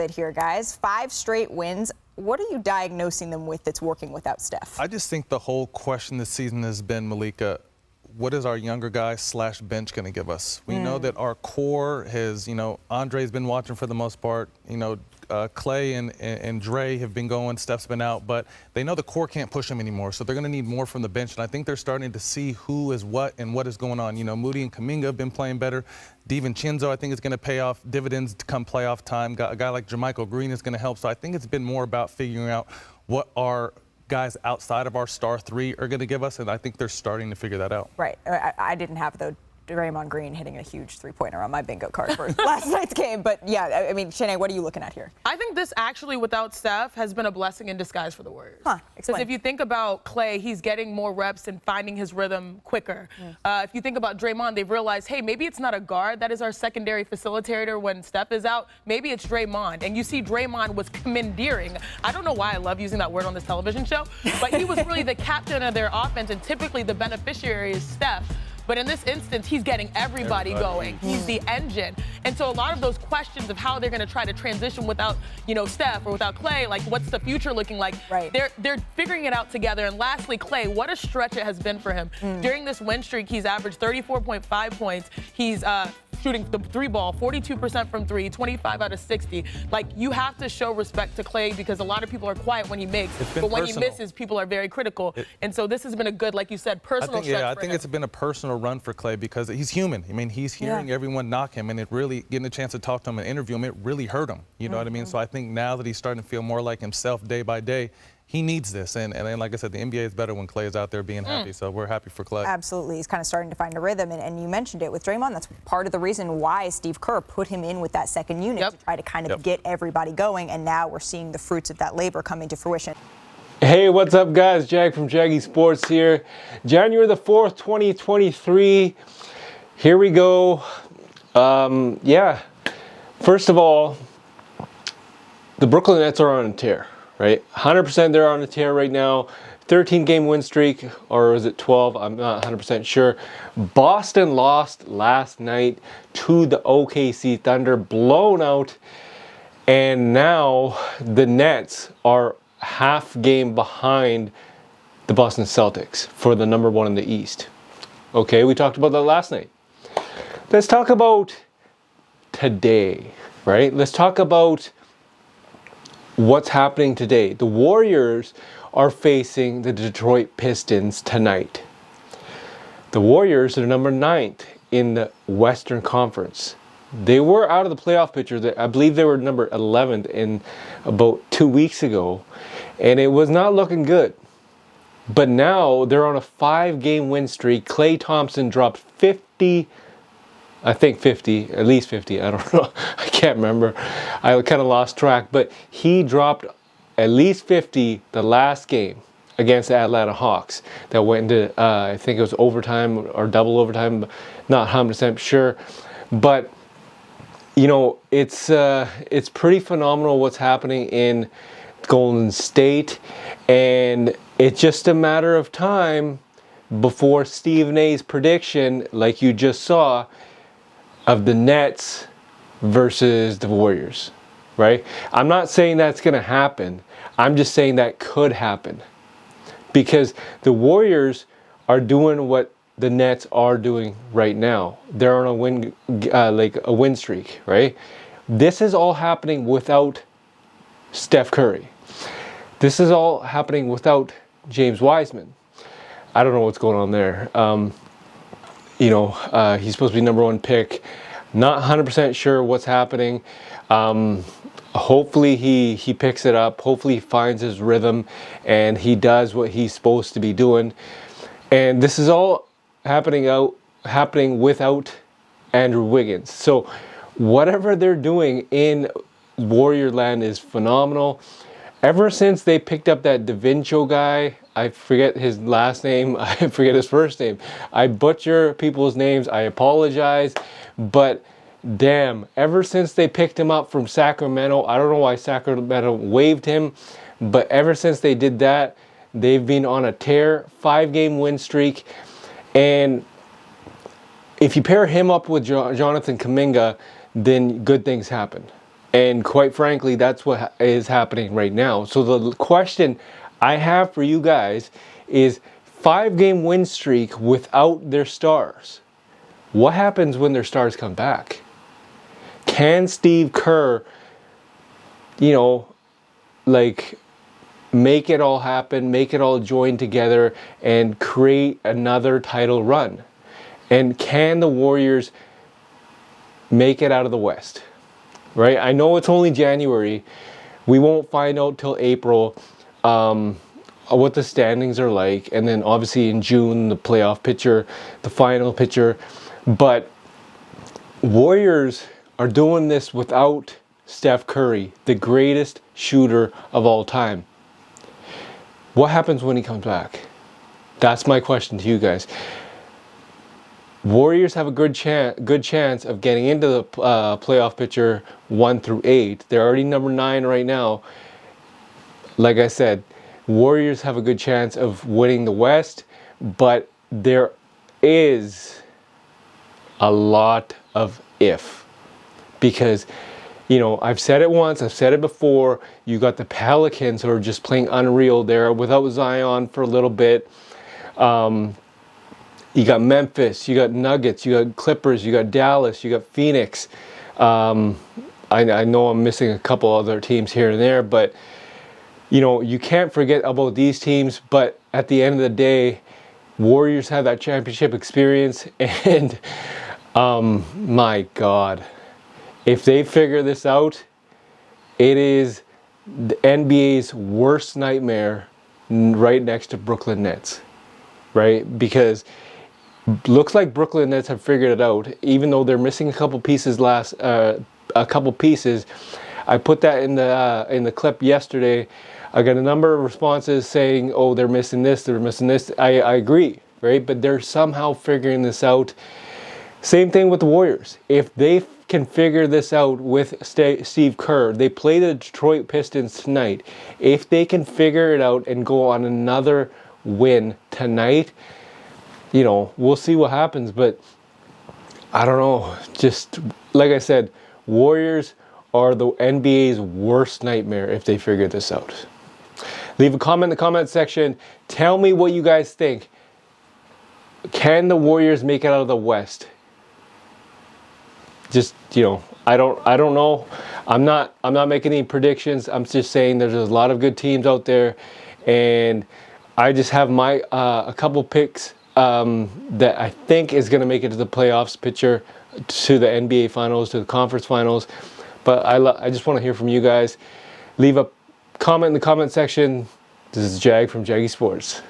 bit here, guys. 5 straight wins. What are you diagnosing them with that's working without Steph? I just think the whole question this season has been, Malika, what is our younger guy / bench going to give us? We know that our core has, Andre's been watching for the most part. Clay and Dre have been going, Steph's been out, but they know the core can't push them anymore, so they're going to need more from the bench, and I think they're starting to see who is what and what is going on. Moody and Kuminga have been playing better. DiVincenzo, I think, is going to pay off dividends to come playoff time. A guy like JaMychal Green is going to help, so I think it's been more about figuring out what our guys outside of our star 3 are going to give us, and I think they're starting to figure that out. Right. I didn't have, though, Draymond Green hitting a huge three-pointer on my bingo card for last night's game. But, yeah, I mean, Shanae, what are you looking at here? I think this actually, without Steph, has been a blessing in disguise for the Warriors. Explain. Because if you think about Clay, he's getting more reps and finding his rhythm quicker. If you think about Draymond, they've realized, hey, maybe it's not a guard that is our secondary facilitator when Steph is out. Maybe it's Draymond. And you see Draymond was commandeering. I don't know why I love using that word on this television show, but he was really the captain of their offense, and typically the beneficiary is Steph. But in this instance, he's getting everybody going. He's the engine. And so a lot of those questions of how they're going to try to transition without, Steph or without Clay, like what's the future looking like? Right. They're figuring it out together. And lastly, Clay, what a stretch it has been for him. During this win streak, he's averaged 34.5 points. He's shooting the 3 ball, 42% from 3, 25 out of 60. Like, you have to show respect to Clay because a lot of people are quiet when he makes, but when he misses, people are very critical. And so this has been a good, like you said, personal stretch for him. I think it's been a personal run for Clay because he's human. I mean, he's hearing everyone knock him, and it really, getting a chance to talk to him and interview him, it really hurt him. You know what I mean? So I think now that he's starting to feel more like himself day by day, he needs this. And then, like I said, the NBA is better when Clay is out there being happy. So we're happy for Clay. Absolutely. He's kind of starting to find a rhythm. And you mentioned it with Draymond. That's part of the reason why Steve Kerr put him in with that second unit to try to kind of get everybody going. And now we're seeing the fruits of that labor coming to fruition. Hey, what's up, guys? Jag from Jaggy Sports here. January the 4th, 2023. Here we go. First of all, the Brooklyn Nets are on a tear. Right, 100% they're on a tear right now. 13-game win streak, or is it 12? I'm not 100% sure. Boston lost last night to the OKC Thunder, blown out. And now the Nets are half game behind the Boston Celtics for the number 1 in the East. Okay, we talked about that last night. Let's talk about today, right? Let's talk about what's happening today. The Warriors are facing the Detroit Pistons tonight. The Warriors are number 9th in the Western Conference. They were out of the playoff picture. I believe they were number 11th in about 2 weeks ago, and it was not looking good. But now they're on a 5-game win streak. Klay Thompson dropped 50, at least 50, I don't know, I can't remember. I kind of lost track, but he dropped at least 50 the last game against the Atlanta Hawks that went into, I think it was overtime or double overtime, not 100% sure. But, it's pretty phenomenal what's happening in Golden State, and it's just a matter of time before Stephen A's prediction, like you just saw, of the Nets versus the Warriors, right? I'm not saying that's going to happen. I'm just saying that could happen because the Warriors are doing what the Nets are doing right now. They're on a win streak, right? This is all happening without Steph Curry. This is all happening without James Wiseman. I don't know what's going on there. He's supposed to be number 1 pick. Not 100% sure what's happening. Hopefully he picks it up. Hopefully he finds his rhythm and he does what he's supposed to be doing. And this is all happening without Andrew Wiggins. So whatever they're doing in Warrior Land is phenomenal. Ever since they picked up that DiVincenzo guy, I forget his last name, I forget his first name. I butcher people's names, I apologize. But damn, ever since they picked him up from Sacramento, I don't know why Sacramento waived him, but ever since they did that, they've been on a tear, 5-game win streak. And if you pair him up with Jonathan Kuminga, then good things happen. And quite frankly, that's what is happening right now. So the question I have for you guys is 5-game win streak without their stars. What happens when their stars come back? Can Steve Kerr, you know, like make it all happen, make it all join together and create another title run? And can the Warriors make it out of the West? Right? I know it's only January. We won't find out till April what the standings are like. And then obviously in June, the playoff picture, the final picture. But Warriors are doing this without Steph Curry, the greatest shooter of all time. What happens when he comes back? That's my question to you guys. Warriors have a good chance of getting into the playoff picture 1 through 8. They're already number 9 right now. Like I said, Warriors have a good chance of winning the West, but there is a lot of if. Because, you know, I've said it once, I've said it before, you got the Pelicans who are just playing unreal there without Zion for a little bit. You got Memphis, you got Nuggets, you got Clippers, you got Dallas, you got Phoenix. I know I'm missing a couple other teams here and there, but you know, you can't forget about these teams. But at the end of the day, Warriors have that championship experience, and my God, if they figure this out, it is the NBA's worst nightmare, right next to Brooklyn Nets, right? Because looks like Brooklyn Nets have figured it out, even though they're missing a couple pieces. I put that in the clip yesterday. I got a number of responses saying, "Oh, they're missing this, they're missing this." I agree, right? But they're somehow figuring this out. Same thing with the Warriors. If they can figure this out with Steve Kerr, they play the Detroit Pistons tonight. If they can figure it out and go on another win tonight, you know, we'll see what happens. But I don't know. Just like I said, Warriors are the NBA's worst nightmare if they figure this out. Leave a comment in the comment section. Tell me what you guys think. Can the Warriors make it out of the West? Just, you know, I don't know. I'm not making any predictions. I'm just saying there's a lot of good teams out there, and I just have my a couple picks that I think is going to make it to the playoffs picture, to the NBA finals, to the conference finals. But I just want to hear from you guys. Leave a comment in the comment section. This is Jag from Jaggy Sports.